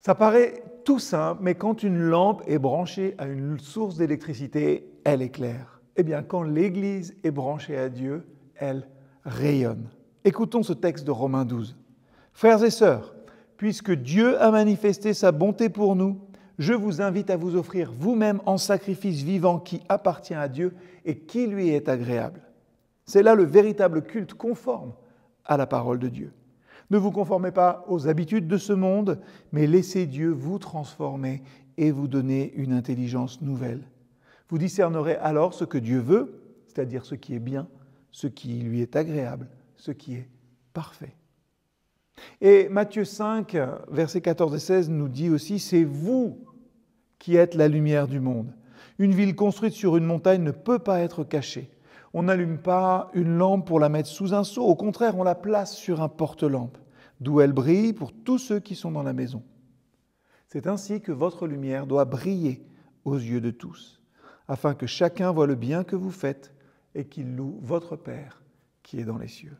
Ça paraît tout simple, mais quand une lampe est branchée à une source d'électricité, elle éclaire. Eh bien, quand l'Église est branchée à Dieu, elle rayonne. Écoutons ce texte de Romains 12. « Frères et sœurs, puisque Dieu a manifesté sa bonté pour nous, je vous invite à vous offrir vous-même en sacrifice vivant qui appartient à Dieu et qui lui est agréable. C'est là le véritable culte conforme à la parole de Dieu. Ne vous conformez pas aux habitudes de ce monde, mais laissez Dieu vous transformer et vous donner une intelligence nouvelle. Vous discernerez alors ce que Dieu veut, c'est-à-dire ce qui est bien, ce qui lui est agréable, ce qui est parfait. » Et Matthieu 5, versets 14 et 16 nous dit aussi « C'est vous qui êtes la lumière du monde. Une ville construite sur une montagne ne peut pas être cachée. On n'allume pas une lampe pour la mettre sous un seau. Au contraire, on la place sur un porte-lampe, d'où elle brille pour tous ceux qui sont dans la maison. C'est ainsi que votre lumière doit briller aux yeux de tous, afin que chacun voie le bien que vous faites et qu'il loue votre Père qui est dans les cieux. »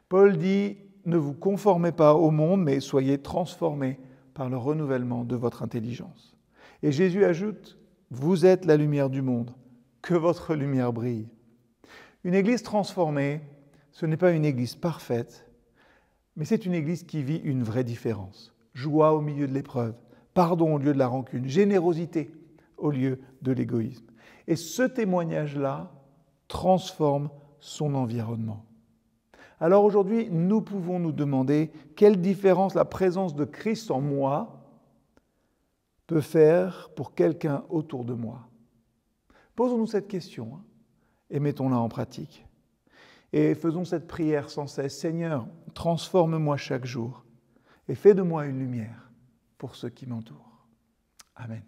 Paul dit « Ne vous conformez pas au monde, mais soyez transformés par le renouvellement de votre intelligence. » Et Jésus ajoute « Vous êtes la lumière du monde, que votre lumière brille. » Une église transformée, ce n'est pas une église parfaite, mais c'est une église qui vit une vraie différence. Joie au milieu de l'épreuve, pardon au lieu de la rancune, générosité au lieu de l'égoïsme. Et ce témoignage-là transforme son environnement. Alors aujourd'hui, nous pouvons nous demander quelle différence la présence de Christ en moi peut faire pour quelqu'un autour de moi. Posons-nous cette question et mettons-la en pratique. Et faisons cette prière sans cesse. Seigneur, transforme-moi chaque jour et fais de moi une lumière pour ceux qui m'entourent. Amen.